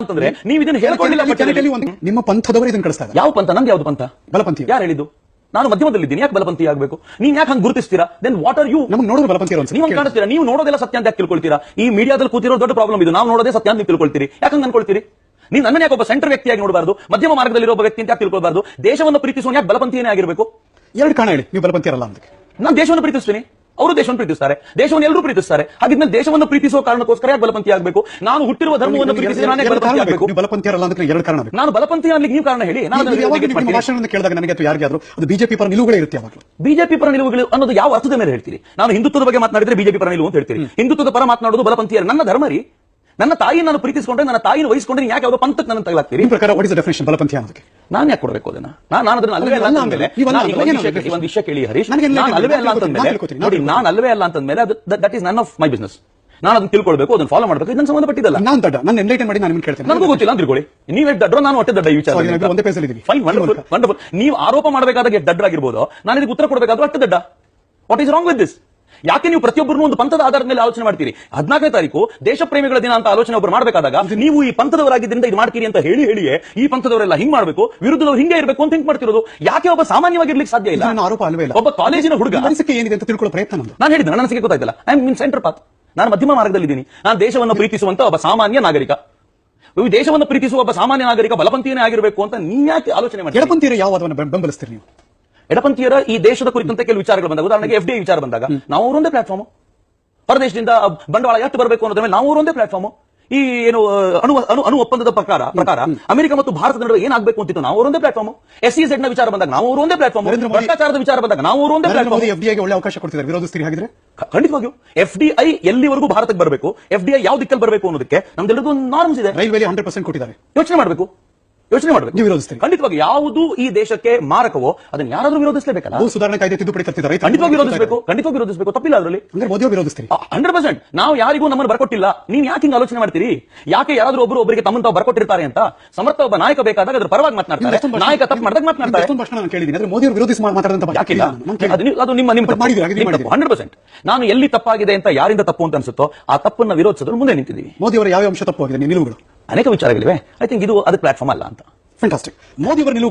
ಅಂತಂದ್ರೆ ನೀವು ಇದನ್ನ ಹೇಳ್ಕೊಳ್ಳಿಲ್ಲ. ನಿಮ್ಮ ಪಂಥದವರು ಇದನ್ನ ಕಳಿಸ್ತಾ ಇದ್ದಾರೆ. ಯಾವ ಪಂಥ? ನಂಗೆ ಯಾವ್ದು ಪಂಥ? ಬಲಪಂಥಿ. ಯಾರು ಹೇಳಿದ್ದು? ನಾನು ಮಧ್ಯಮದಲ್ಲಿದ್ದೀನಿ, ಯಾಕೆ ಬಲಪಂಥಿ ಆಗಬೇಕು? ನೀನ್ ಯಾಕೆ ಹಂಗೆ ಗುರುತಿಸ್ತೀರಾ? Then what are you? ನಮ್ಗೆ ನೋಡೋದು ಬಲಪಂಥಿ ನೀವು ಕಾಣಿಸ್ತೀರಾ? ನೀವು ನೋಡೋದೆಲ್ಲ ಸತ್ಯ ಅಂತ ಯಾಕೆ ತಿಳ್ಕೊಳ್ತೀರಾ? ಈ ಮೀಡಿಯಾದಲ್ಲಿ ಕೂತಿರೋ ದೊಡ್ಡ ಪ್ರಾಬ್ಲಮ್ ಇದು. ನಾವು ನೋಡೋದೇ ಸತ್ಯ ಅಂತ ನೀವು ತಿಳ್ಕೊಳ್ತೀರಿ. ಯಾಕೆ ಹಂಗೆ ಅನ್ಕೊಳ್ತೀರಿ? ನೀವು ನನ್ನನ್ನು ಯಾಕೆ ಒಬ್ಬ ಸೆಂಟರ್ ವ್ಯಕ್ತಿಯಾಗಿ ನೋಡಬಾರ್ದು? ಮಧ್ಯಮ ಮಾರ್ಗದಲ್ಲಿರೋ ಒಬ್ಬ ವ್ಯಕ್ತಿ ಅಂತ ಯಾಕೆ ತಿಳ್ಕೊಳ್ಬಾರ್ದು? ದೇಶವನ್ನು ಪ್ರೀತಿಸುವ ಯಾಕೆ ಬಲಪಂಥಿಯೇ ಆಗಿರಬೇಕು? ಎರಡು ಕಾರಣ ಹೇಳಿ, ನೀವು ಬಲಪಂಥಿ ಅಲ್ಲ ಅಂತ. ನಾನು ದೇಶವನ್ನು ಪ್ರೀತಿಸ್ತೀನಿ, ಅವರು ದೇಶವನ್ನು ಪ್ರೀತಿಸ್ತಾರೆ, ದೇಶವನ್ನು ಎಲ್ಲರೂ ಪ್ರೀತಿಸ್ತಾರೆ. ಹಾಗಿದ್ಮೇಲೆ ದೇಶವನ್ನು ಪ್ರೀತಿಸುವ ಕಾರಣಕ್ಕೋಸ್ಕರ ಯಾಕೆ ಬಲಪಂಥಿ ಆಗಬೇಕು? ನಾನು ಹುಟ್ಟಿರುವ ಧರ್ಮವನ್ನು ಪ್ರೀತಿಸಿದ್ರೆ ನಾನೇ ಬಲಪಂಥಿ ಆಗಬೇಕು? ಬಲಪಂಥಿ ಅಲ್ಲ ಅಂದ್ರೆ ಎರಡು ಕಾರಣ. ನಾನು ಬಲಪಂಥಿ ಆಗ್ಲಿಕ್ಕೆ ನೀವು ಕಾರಣ ಹೇಳಿ. ನಾನು ಭಾಷಣವನ್ನು ಕೇಳಿದಾಗ ನನಗೆ ಅಥವಾ ಯಾರಿಗಾದ್ರೂ ಅದು ಬಿಜೆಪಿ ಪರ ನಿಲುವುಗಳೇ ಇರುತ್ತೆ. ಯಾವಾಗಲೂ ಬಿಜೆಪಿ ಪರ ನಿಲುವುಗಳು ಅನ್ನೋದು ಯಾವ ಅರ್ಥದ ಮೇಲೆ ಹೇಳ್ತೀರಿ? ನಾನು ಹಿಂದುತ್ವದ ಬಗ್ಗೆ ಮಾತನಾಡಿದ್ರೆ ಬಿಜೆಪಿ ಪರ ನಿಲುವು ಅಂತ ಹೇಳ್ತೀರಿ. ಹಿಂದುತ್ವದ ಪರ ಮಾತನಾಡೋದು ಬಲಪಂಥಿಯರ. ನನ್ನ ಧರ್ಮ ರೀ, ನನ್ನ ತಾಯಿ ನಾನು ಪ್ರೀತಿಸಿಕೊಂಡ್ರೆ, ನನ್ನ ತಾಯಿನ ವಹಿಸಿಕೊಂಡ್ರೆ ಯಾಕೆ ಯಾವುದೋ ಪಂಥಕ್ಕೆ ನನ್ನ ತಗಲಾಗ್ತೀರಿ? ನಿಮ್ಮ ಪ್ರಕಾರ ವಾಟ್ ಇಸ್ ದ ಡೆಫಿನಿಷನ್ ಬಲಪಂಥಿ ಅನ್ನೋದಕ್ಕೆ? ನಾನು ಯಾಕೆ ಕೊಡಬೇಕು ಅದನ್ನ? ನಾನು ಅದನ್ನ ಅಲ್ವೇ ಅಲ್ಲ ಅಂತಂದ್ರೆ ಒಂದು ವಿಷಯ ಕೇಳಿ ಹರೀಶ್, ನಾನು ಅಲ್ವೇ ಅಲ್ಲ ಅಂತಂದ್ಮೇಲೆ ನೋಡಿ, ನಾನು ಅಲ್ವೇ ಅಲ್ಲ ಅಂತಂದ್ಮೇಲೆ that is none of my business. ನಾನು ಅದನ್ನ ತಿಳ್ಕೊಳ್ಬೇಕು, ಅದನ್ನ ಫಾಲೋ ಮಾಡಬೇಕು, ಇದನ್ನ ಸಂಬಂಧಪಟ್ಟಿದ್ದಲ್ಲ. ನಾನು ದಡ್ಡ, ನಾನು ಎನ್ಲೈಟನ್ ಮಾಡಿ ನಾನು ನಿಮ್ಗೆ ಕೇಳ್ತೇನೆ. ನನಗೂ ಗೊತ್ತಿಲ್ಲ ಅಂತ ತಿಳ್ಕೊಳ್ಳಿ. ನೀವೇ ದಡ್ಡ, ನಾನು ಹೊಟ್ಟೆ ದಡ್ಡ. ಈ ವಿಚಾರ ಒಂದೇ ಪೇಜಲ್ಲಿ ಇದೀವಿ. Fine, wonderful, wonderful. ನೀವು ಆರೋಪ ಮಾಡಬೇಕಾದಾಗ ಎಷ್ಟು ದಡ್ಡರಾಗಿರ್ಬೋದು, ನಾನು ಇದಕ್ಕೆ ಉತ್ತರ ಕೊಡಬೇಕಾದ್ರೂ ಅಷ್ಟು ದಡ್ಡ. What is wrong with this? ಯಾಕೆ ನೀವು ಪ್ರತಿಯೊಬ್ಬರನ್ನು ಒಂದು ಪಂಥದ ಆಧಾರದ ಮೇಲೆ ಆಲೋಚನೆ ಮಾಡ್ತೀರಿ? 14ನೇ ತಾರೀಕು ದೇಶ ಪ್ರೇಮಿಗಳ ದಿನ ಅಂತ ಆಲೋಚನೆ ಒಬ್ಬರು ಮಾಡಬೇಕಾದಾಗ ನೀವು ಈ ಪಂಥದವರಾಗಿದ್ದರಿಂದ ಇದು ಮಾಡ್ತೀರಿ ಅಂತ ಹೇಳಿಯೇ ಈ ಪಂಥದವರೆಲ್ಲ ಹಿಂಗ್ ಮಾಡಬೇಕು, ವಿರುದ್ಧದವರು ಹಿಂಗೆ ಇರಬೇಕು ಅಂತ ಥಿಂಕ್ ಮಾಡ್ತಿರೋದು. ಯಾಕೆ ಒಬ್ಬ ಸಾಮಾನ್ಯವಾಗಿರ್ಲಿಕ್ಕೆ ಸಾಧ್ಯ ಇಲ್ಲ? ಆರೋಪ ಅಲ್ವೇ ಇಲ್ಲ. ಒಬ್ಬ ಕಾಲೇಜಿನ ಹುಡುಗ ಅನಿಸಿಕೆ ಏನಿದೆ ಅಂತ ತಿಳ್ಕೊಳ್ಳೋ ಪ್ರಯತ್ನ ನಾನು ಹೇಳಿದ್ದೆ, ನನ್ನ ಅನಿಸಿಕೆ ಗೊತ್ತಾಯ್ತಲ್ಲ. I am in centre path. ನಾನು ಮಧ್ಯಮ ಮಾರ್ಗದಲ್ಲಿದ್ದೀನಿ. ನಾನು ದೇಶವನ್ನು ಪ್ರೀತಿಸುವಂತ ಒಬ್ಬ ಸಾಮಾನ್ಯ ನಾಗರಿಕ. ದೇಶವನ್ನು ಪ್ರೀತಿಸುವ ಒಬ್ಬ ಸಾಮಾನ್ಯ ನಾಗರಿಕ ಬಲಪಂಥಿಯೇ ಆಗಿರಬೇಕು ಅಂತ ನೀವ್ ಯಾಕೆ ಆಲೋಚನೆ ಮಾಡಿ? ಎಡಪಂಥೀಯರ ಯಾವ ವಾದವನ್ನು ಬೆಂಬಲಿಸ್ತೀರಿ ನೀವು? ಎಡಪಂಥೀಯರ ಈ ದೇಶದ ಕುರಿತಂತೆ ಕೆಲವು ವಿಚಾರಗಳು ಬಂದಾಗ, ಉದಾಹರಣೆಗೆ FDI ವಿಚಾರ ಬಂದಾಗ ನಾವು ಅವರೊಂದೇ ಪ್ಲಾಟ್ಫಾರ್ಮ್. ಹೊರದೇಶದಿಂದ ಬಂಡವಾಳ ಎಷ್ಟು ಬರಬೇಕು ಅನ್ನೋದ್ರ ಮೇಲೆ ನಾವು ಅವರೊಂದೇ ಪ್ಲಾಟ್ಫಾರ್ಮ್. ಈ ಏನು ಅಣು ಒಪ್ಪಂದದ ಪ್ರಕಾರ ಅಮೆರಿಕ ಮತ್ತು ಭಾರತದ ನಡುವೆ ಏನಾಗಬೇಕು ಅಂತಿತ್ತು, ನಾವು ಅವರೊಂದೇ ಪ್ಲಾಟ್ಫಾರ್ಮ್. SEZ ನ ವಿಚಾರ ಬಂದಾಗ ನಾವು ಅವರೊಂದೇ ಪ್ಲಾಟ್ಫಾರ್ಮ್. ಭ್ರಷ್ಟಾಚಾರದ ವಿಚಾರ ಬಂದಾಗ ನಾವು ಅವರೊಂದೇ ಪ್ಲಾಟ್ಫಾರ್ಮ್. FDI ಗೆ ಒಳ್ಳೆ ಅವಕಾಶ ಕೊಡ್ತಿದ್ದಾರೆ, ವಿರೋಧಿಸ್ತೀರಿ ಹಾಗಿದ್ರೆ? ಖಂಡಿತವಾಗಿಯೂ FDI ಎಲ್ಲಿವರೆಗೂ ಭಾರತಕ್ಕೆ ಬರಬೇಕು, FDI ಯಾವ ದಿಕ್ಕಲ್ಲಿ ಬರಬೇಕು ಅನ್ನೋದಕ್ಕೆ ನಮ್ದೆಲ್ಲರಿಗೂ ಒಂದು ನಾರ್ಮ್ಸ್ ಇದೆ. ರೈಲ್ವೆ 100% ಕೊಟ್ಟಿದ್ದಾರೆ. ಯೋಚನೆ ಮಾಡಬೇಕು. ನೀವು ವಿರೋಧಿಸ್ತೀರಿ? ಖಂಡಿತವಾಗಿ. ಯಾವುದು ಈ ದೇಶಕ್ಕೆ ಮಾರಕವೋ ಅದನ್ನು ಯಾರಾದ್ರೂ ವಿರೋಧಿಸಲೇಬೇಕಲ್ಲ. ಸುಧಾರಣೆ ಕಾಯ್ದೆ ತಿದ್ದುಪಡಿ ತರ್ತಿದ್ದಾರೆ, ಖಂಡಿತವಾಗಿ ವಿರೋಧಿಸಬೇಕು, ಖಂಡಿತವಾಗಿ ವಿರೋಧಿಸಬೇಕು, ತಪ್ಪಿಲ್ಲ ಅದರಲ್ಲಿ. ಮೋದಿ ವಿರೋಧಿಸ್ತೀರಿ? 100%. ನಾವು ಯಾರಿಗೂ ನಮ್ಮನ್ನು ಬರ್ಕೊಟ್ಟಿಲ್ಲ. ನೀನ್ ಯಾಕೆ ಹಿಂಗೆ ಆಲೋಚನೆ ಮಾಡ್ತೀರಿ? ಯಾಕೆ ಯಾರಾದ್ರೂ ಒಬ್ಬರಿಗೆ ತಮ್ಮನ್ನು ತಾವು ಬರ್ಕೊಟ್ಟಿರ್ತಾರೆ ಅಂತ ಸಮರ್ಥ ಒಬ್ಬ ನಾಯಕ ಬೇಕಾದಾಗ ಅದ್ರ ಪರವಾಗಿ ಮಾತನಾಡ್ತಾರೆ, ನಾಯಕ ತಪ್ಪು ಮಾಡಿದಾಗ ಮಾತನಾಡ್ತಾರೆ. ಮೋದಿ ವಿರೋಧಿಸಿ ಮಾತಾಡೋದಂತ ಯಾಕಿಲ್ಲ? ಅದು ನಿಮ್ಮ 100%. ನಾನು ಎಲ್ಲಿ ತಪ್ಪಾಗಿದೆ ಅಂತ ಯಾರಿಂದ ತಪ್ಪು ಅಂತ ಅನ್ಸುತ್ತೋ ಆ ತಪ್ಪನ್ನ ವಿರೋಧಿಸೋದು ಮುಂದೆ ನಿಂತಿದ್ದೀವಿ. ಮೋದಿ ಅವರ ಯಾವ ಅಂಶ ತಪ್ಪು ಆಗಿದೆ ನಿಲುವುಗಳು? ಅನೇಕ ವಿಚಾರಗಳಿವೆ. ಐ ಥಿಂಕ್ ಇದು ಅದಕ್ಕೆ ಪ್ಲಾಟ್ಫಾರ್ಮ್ ಅಲ್ಲ ಅಂತ. ಫ್ಯಾಂಟಾಸ್ಟಿಕ್. ಮೋದಿ ಅವರ ನಿಲುವು